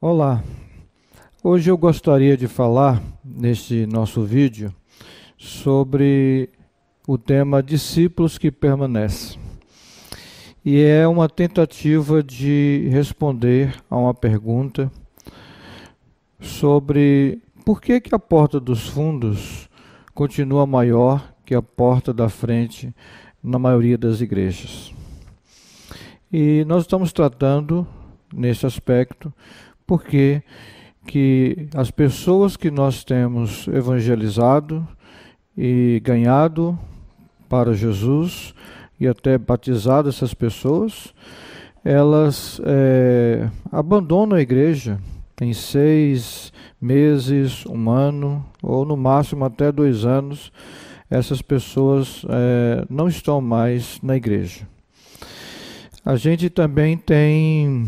Olá, hoje eu gostaria de falar neste nosso vídeo sobre o tema discípulos que permanecem. E é uma tentativa de responder a uma pergunta sobre por que a porta dos fundos continua maior que a porta da frente na maioria das igrejas. E nós estamos tratando nesse aspecto porque que as pessoas que nós temos evangelizado e ganhado para Jesus e até batizado essas pessoas, elas abandonam a igreja em 6 meses, um ano ou no máximo até 2 anos. Essas pessoas não estão mais na igreja. A gente também tem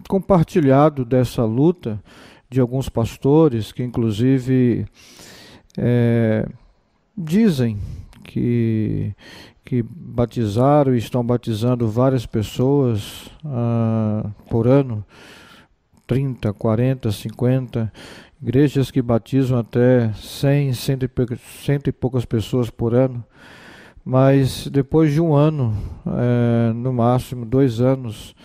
compartilhado dessa luta de alguns pastores que inclusive dizem que batizaram e estão batizando várias pessoas por ano, 30, 40, 50, igrejas que batizam até 100, cento e poucas pessoas por ano. Mas depois de um ano, no máximo 2 anos,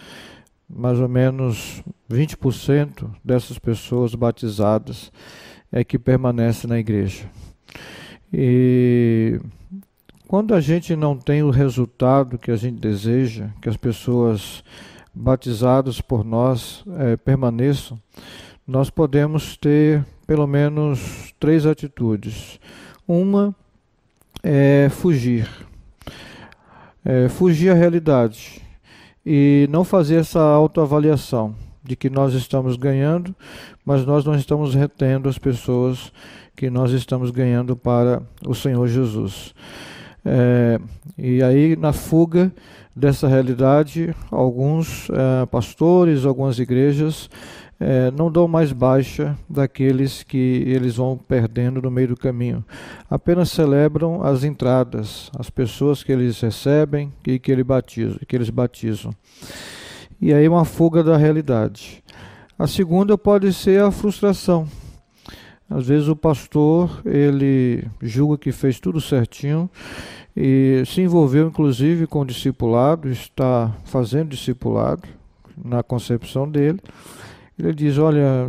mais ou menos 20% dessas pessoas batizadas é que permanecem na igreja. E quando a gente não tem o resultado que a gente deseja, que as pessoas batizadas por nós permaneçam, nós podemos ter pelo menos 3 atitudes. Uma é fugir. Fugir à realidade e não fazer essa autoavaliação de que nós estamos ganhando, mas nós não estamos retendo as pessoas que nós estamos ganhando para o Senhor Jesus. E aí, na fuga dessa realidade, alguns pastores, algumas igrejas não dão mais baixa daqueles que eles vão perdendo no meio do caminho. Apenas celebram as entradas, as pessoas que eles recebem e que eles batizam. E aí uma fuga da realidade. A segunda pode ser a frustração. Às vezes o pastor, ele julga que fez tudo certinho e se envolveu inclusive com o discipulado, está fazendo discipulado na concepção dele. Ele diz, olha,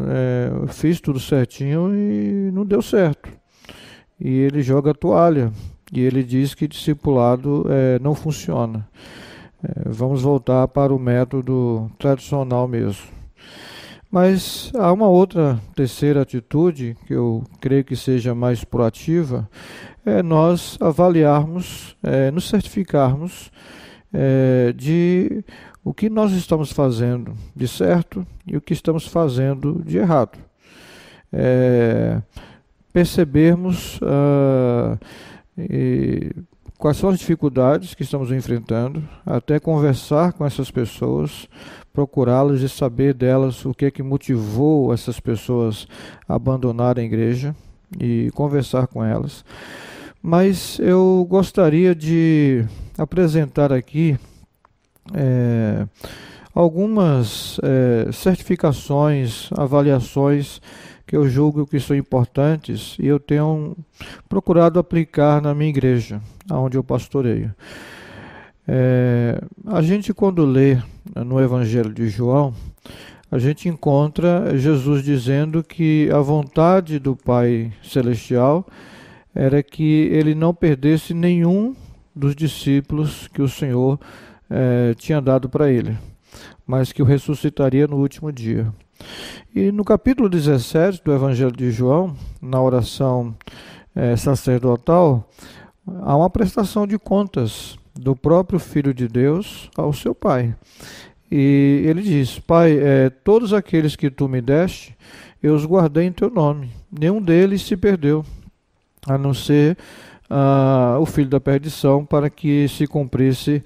eu fiz tudo certinho e não deu certo. E ele joga a toalha. E ele diz que discipulado não funciona. Vamos voltar para o método tradicional mesmo. Mas há uma outra terceira atitude, que eu creio que seja mais proativa, é nós avaliarmos, nos certificarmos de o que nós estamos fazendo de certo e o que estamos fazendo de errado. Percebermos quais são as dificuldades que estamos enfrentando, até conversar com essas pessoas, procurá-las e saber delas o que é que motivou essas pessoas a abandonarem a igreja e conversar com elas. Mas eu gostaria de apresentar aqui algumas certificações, avaliações que eu julgo que são importantes e eu tenho procurado aplicar na minha igreja, onde eu pastoreio. A gente, quando lê no Evangelho de João, a gente encontra Jesus dizendo que a vontade do Pai Celestial era que ele não perdesse nenhum dos discípulos que o Senhor tinha dado para ele, mas que o ressuscitaria no último dia. E no capítulo 17 do Evangelho de João, na oração sacerdotal, há uma prestação de contas do próprio Filho de Deus ao seu Pai. E ele diz, Pai, todos aqueles que tu me deste, eu os guardei em teu nome. Nenhum deles se perdeu, a não ser o filho da perdição, para que se cumprisse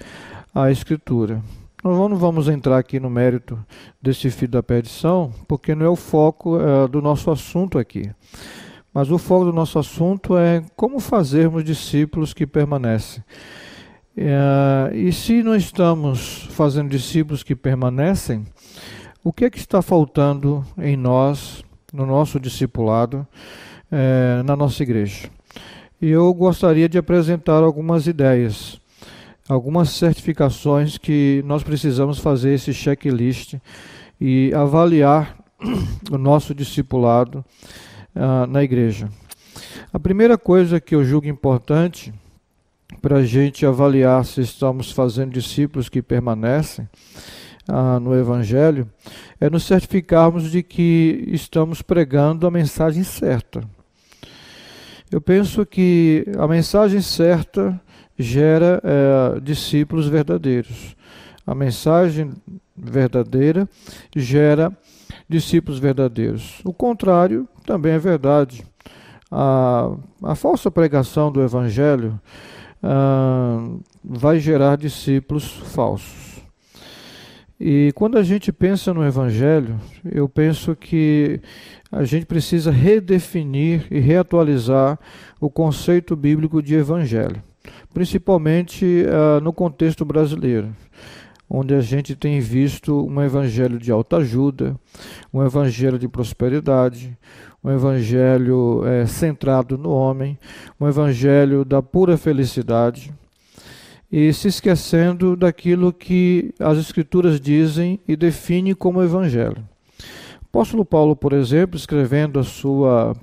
a Escritura. Nós não vamos entrar aqui no mérito desse filho da perdição, porque não é o foco do nosso assunto aqui. Mas o foco do nosso assunto é como fazermos discípulos que permanecem. E se não estamos fazendo discípulos que permanecem, O que é que está faltando em nós, no nosso discipulado, na nossa igreja? E eu gostaria de apresentar algumas ideias, algumas certificações que nós precisamos fazer esse checklist e avaliar o nosso discipulado na igreja. A primeira coisa que eu julgo importante para a gente avaliar se estamos fazendo discípulos que permanecem no Evangelho é nos certificarmos de que estamos pregando a mensagem certa. Eu penso que a mensagem certa gera discípulos verdadeiros. A mensagem verdadeira gera discípulos verdadeiros. O contrário também é verdade. A falsa pregação do Evangelho vai gerar discípulos falsos. E quando a gente pensa no Evangelho, eu penso que a gente precisa redefinir e reatualizar o conceito bíblico de Evangelho, principalmente no contexto brasileiro, onde a gente tem visto um Evangelho de autoajuda, um Evangelho de prosperidade, um Evangelho centrado no homem, um Evangelho da pura felicidade, e se esquecendo daquilo que as Escrituras dizem e definem como Evangelho. O apóstolo Paulo, por exemplo, escrevendo a sua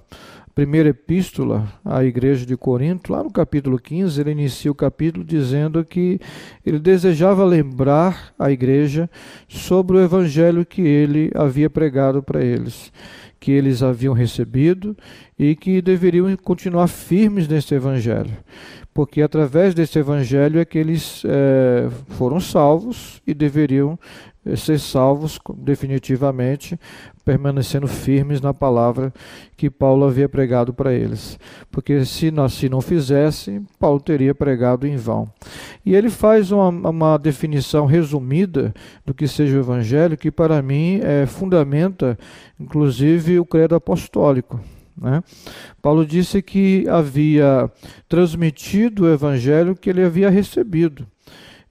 primeira epístola à igreja de Corinto, lá no capítulo 15, ele inicia o capítulo dizendo que ele desejava lembrar a igreja sobre o Evangelho que ele havia pregado para eles, que eles haviam recebido e que deveriam continuar firmes nesse Evangelho, porque através desse Evangelho é que eles foram salvos e deveriam ser salvos definitivamente, permanecendo firmes na palavra que Paulo havia pregado para eles. Porque se não fizesse, Paulo teria pregado em vão. E ele faz uma definição resumida do que seja o Evangelho, que para mim fundamenta, inclusive, o credo apostólico. Né? Paulo disse que havia transmitido o Evangelho que ele havia recebido.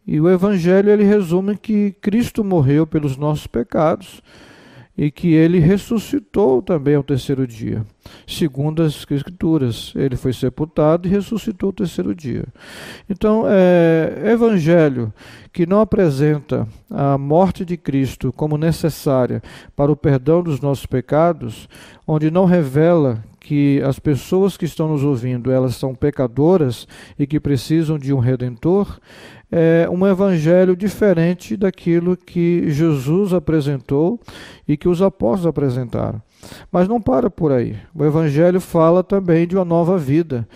E o Evangelho ele resume que Cristo morreu pelos nossos pecados e que ele ressuscitou também ao terceiro dia. Segundo as Escrituras, ele foi sepultado e ressuscitou ao terceiro dia. Então, Evangelho que não apresenta a morte de Cristo como necessária para o perdão dos nossos pecados, onde não revela que as pessoas que estão nos ouvindo, elas são pecadoras e que precisam de um Redentor, é um evangelho diferente daquilo que Jesus apresentou e que os apóstolos apresentaram. Mas não para por aí. O evangelho fala também de uma nova vida.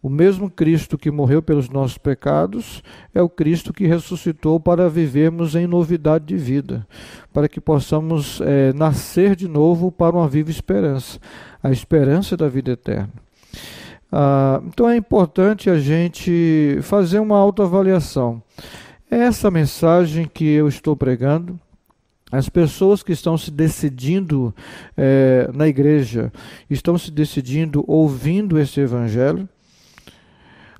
O mesmo Cristo que morreu pelos nossos pecados é o Cristo que ressuscitou para vivermos em novidade de vida, para que possamos nascer de novo para uma viva esperança, a esperança da vida eterna. Então é importante a gente fazer uma autoavaliação. Essa mensagem que eu estou pregando, as pessoas que estão se decidindo na igreja, estão se decidindo ouvindo esse evangelho.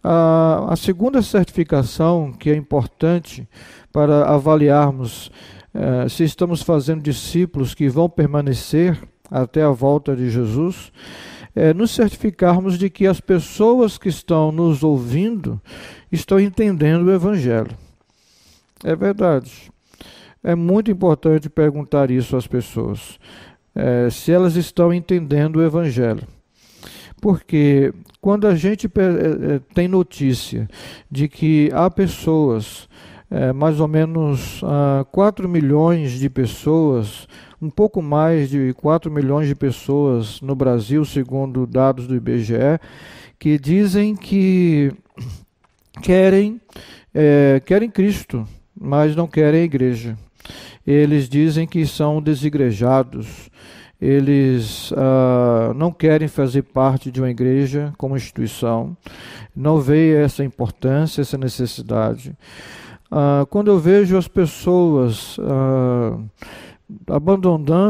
A segunda certificação que é importante para avaliarmos se estamos fazendo discípulos que vão permanecer até a volta de Jesus, nos certificarmos de que as pessoas que estão nos ouvindo estão entendendo o Evangelho. É verdade. É muito importante perguntar isso às pessoas, se elas estão entendendo o Evangelho. Porque quando a gente tem notícia de que há pessoas, mais ou menos 4 milhões de pessoas, um pouco mais de 4 milhões de pessoas no Brasil, segundo dados do IBGE, que dizem que querem Cristo, mas não querem a igreja. Eles dizem que são desigrejados, eles não querem fazer parte de uma igreja como instituição, não veem essa importância, essa necessidade. Quando eu vejo as pessoas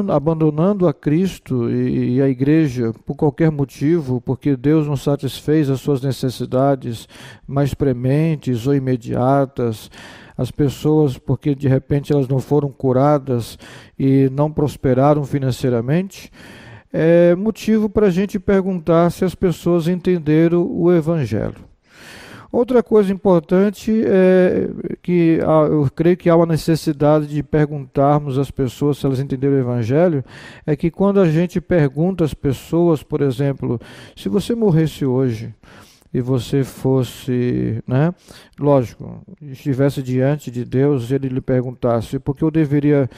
abandonando a Cristo e a igreja por qualquer motivo, porque Deus não satisfez as suas necessidades mais prementes ou imediatas, as pessoas, porque de repente elas não foram curadas e não prosperaram financeiramente, é motivo para a gente perguntar se as pessoas entenderam o Evangelho. Outra coisa importante é que eu creio que há uma necessidade de perguntarmos às pessoas se elas entenderam o Evangelho, é que quando a gente pergunta às pessoas, por exemplo, se você morresse hoje e você fosse, né, lógico, estivesse diante de Deus, ele lhe perguntasse, por que eu deveria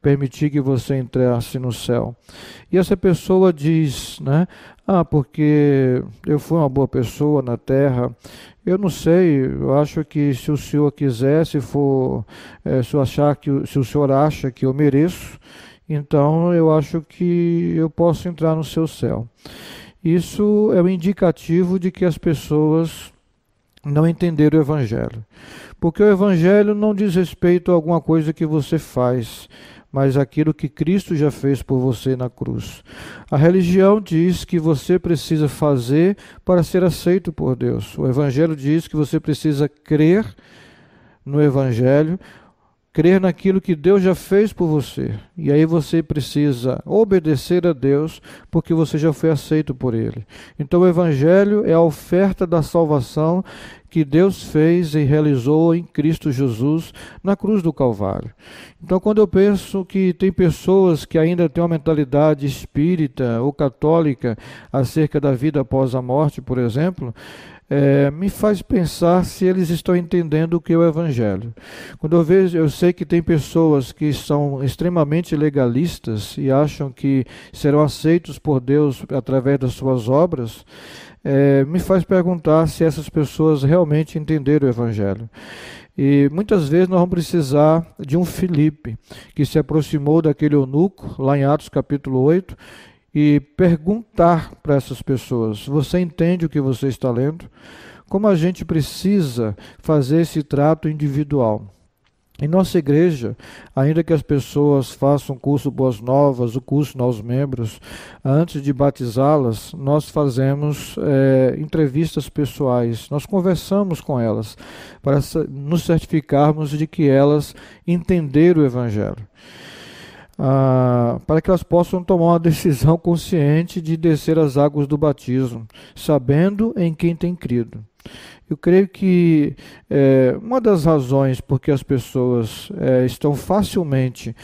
permitir que você entrasse no céu? E essa pessoa diz, né, porque eu fui uma boa pessoa na terra. Eu não sei, eu acho que se o senhor quiser, se o senhor acha que eu mereço, então eu acho que eu posso entrar no seu céu. Isso é um indicativo de que as pessoas não entenderam o Evangelho. Porque o Evangelho não diz respeito a alguma coisa que você faz, mas aquilo que Cristo já fez por você na cruz. A religião diz que você precisa fazer para ser aceito por Deus. O Evangelho diz que você precisa crer no Evangelho, crer naquilo que Deus já fez por você. E aí você precisa obedecer a Deus, porque você já foi aceito por Ele. Então o Evangelho é a oferta da salvação que Deus fez e realizou em Cristo Jesus na cruz do Calvário. Então quando eu penso que tem pessoas que ainda têm uma mentalidade espírita ou católica acerca da vida após a morte, por exemplo, me faz pensar se eles estão entendendo o que é o Evangelho. Quando eu sei que tem pessoas que são extremamente legalistas e acham que serão aceitos por Deus através das suas obras, me faz perguntar se essas pessoas realmente entenderam o Evangelho. E muitas vezes nós vamos precisar de um Filipe, que se aproximou daquele eunuco, lá em Atos capítulo 8, e perguntar para essas pessoas: você entende o que você está lendo? Como a gente precisa fazer esse trato individual. Em nossa igreja, ainda que as pessoas façam o curso Boas Novas, o curso Novos Membros, antes de batizá-las, nós fazemos entrevistas pessoais, nós conversamos com elas, para nos certificarmos de que elas entenderam o Evangelho. Para que elas possam tomar uma decisão consciente de descer as águas do batismo, sabendo em quem tem crido. Eu creio que uma das razões por que as pessoas estão facilmente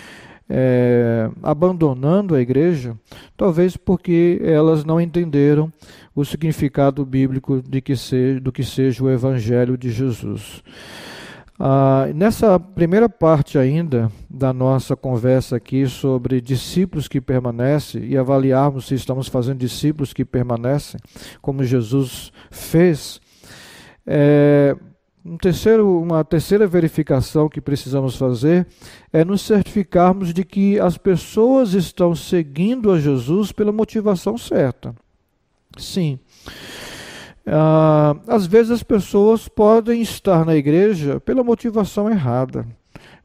abandonando a igreja, talvez porque elas não entenderam o significado bíblico do que seja o Evangelho de Jesus. Nessa primeira parte ainda da nossa conversa aqui sobre discípulos que permanecem e avaliarmos se estamos fazendo discípulos que permanecem, como Jesus fez, uma terceira verificação que precisamos fazer é nos certificarmos de que as pessoas estão seguindo a Jesus pela motivação certa. Sim. Às vezes as pessoas podem estar na igreja pela motivação errada.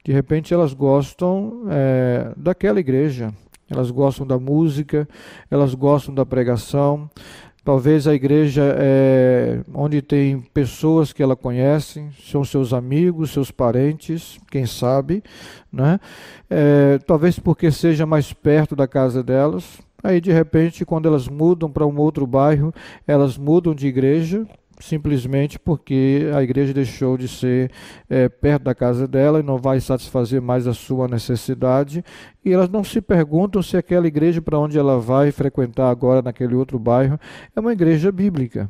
De repente elas gostam daquela igreja, elas gostam da música, elas gostam da pregação. Talvez a igreja onde tem pessoas que ela conhece, são seus amigos, seus parentes, quem sabe, né? Talvez porque seja mais perto da casa delas. Aí, de repente, quando elas mudam para um outro bairro, elas mudam de igreja, simplesmente porque a igreja deixou de ser perto da casa dela e não vai satisfazer mais a sua necessidade. E elas não se perguntam se aquela igreja para onde ela vai frequentar agora, naquele outro bairro, é uma igreja bíblica.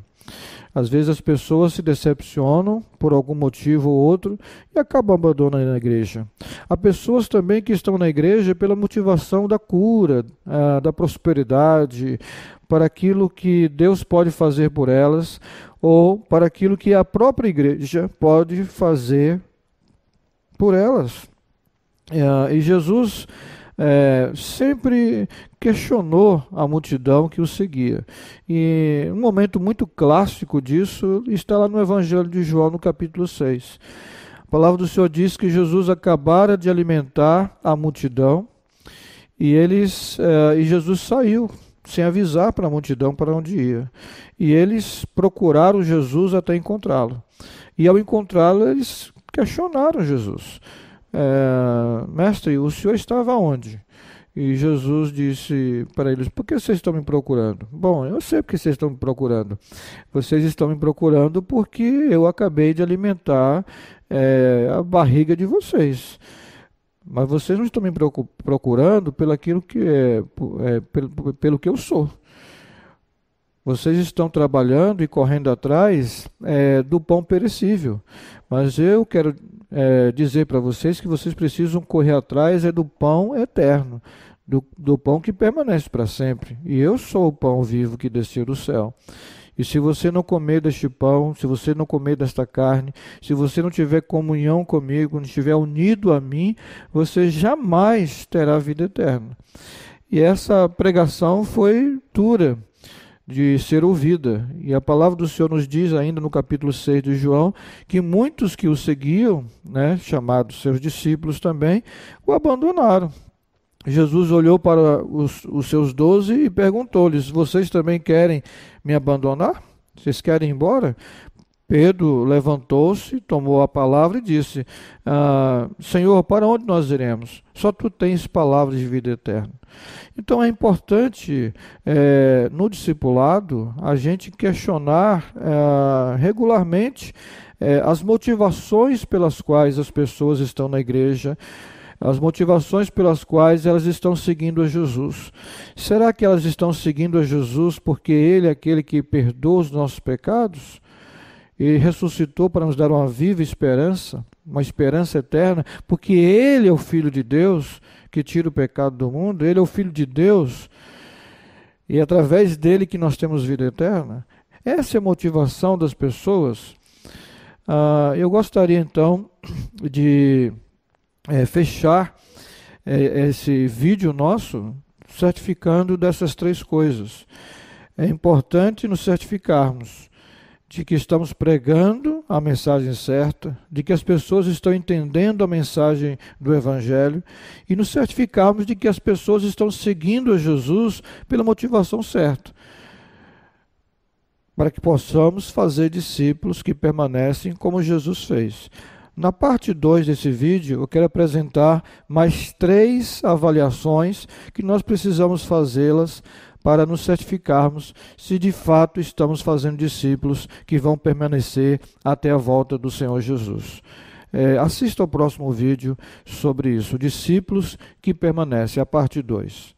Às vezes as pessoas se decepcionam por algum motivo ou outro e acabam abandonando a igreja. Há pessoas também que estão na igreja pela motivação da cura, da prosperidade, para aquilo que Deus pode fazer por elas ou para aquilo que a própria igreja pode fazer por elas. E Jesus sempre questionou a multidão que o seguia. E um momento muito clássico disso está lá no Evangelho de João, no capítulo 6. A palavra do Senhor diz que Jesus acabara de alimentar a multidão e Jesus saiu sem avisar para a multidão para onde ia. E eles procuraram Jesus até encontrá-lo. E ao encontrá-lo, eles questionaram Jesus. Mestre, o senhor estava onde? E Jesus disse para eles: por que vocês estão me procurando? Bom, eu sei porque vocês estão me procurando. Vocês estão me procurando porque eu acabei de alimentar a barriga de vocês. Mas vocês não estão me procurando pelo aquilo que pelo que eu sou. Vocês estão trabalhando e correndo atrás do pão perecível. Mas eu quero dizer para vocês que vocês precisam correr atrás do pão eterno, do pão que permanece para sempre. E eu sou o pão vivo que desceu do céu. E se você não comer deste pão, se você não comer desta carne, se você não tiver comunhão comigo, não estiver unido a mim, você jamais terá vida eterna. E essa pregação foi dura de ser ouvida. E a palavra do Senhor nos diz ainda no capítulo 6 de João, que muitos que o seguiam, chamados seus discípulos também, o abandonaram. Jesus olhou para os seus 12 e perguntou-lhes: vocês também querem me abandonar? Vocês querem ir embora? Pedro levantou-se, tomou a palavra e disse: Senhor, para onde nós iremos? Só tu tens palavras de vida eterna. Então é importante no discipulado a gente questionar regularmente as motivações pelas quais as pessoas estão na igreja, as motivações pelas quais elas estão seguindo a Jesus. Será que elas estão seguindo a Jesus porque Ele é aquele que perdoa os nossos pecados? Ele ressuscitou para nos dar uma viva esperança, uma esperança eterna, porque Ele é o Filho de Deus que tira o pecado do mundo, Ele é o Filho de Deus, e é através dele que nós temos vida eterna. Essa é a motivação das pessoas. Eu gostaria então de fechar esse vídeo nosso certificando dessas três coisas. É importante nos certificarmos de que estamos pregando a mensagem certa, de que as pessoas estão entendendo a mensagem do Evangelho e nos certificarmos de que as pessoas estão seguindo a Jesus pela motivação certa, para que possamos fazer discípulos que permanecem como Jesus fez. Na parte 2 desse vídeo, eu quero apresentar mais 3 avaliações que nós precisamos fazê-las para nos certificarmos se de fato estamos fazendo discípulos que vão permanecer até a volta do Senhor Jesus. Assista ao próximo vídeo sobre isso, discípulos que permanecem, a parte 2.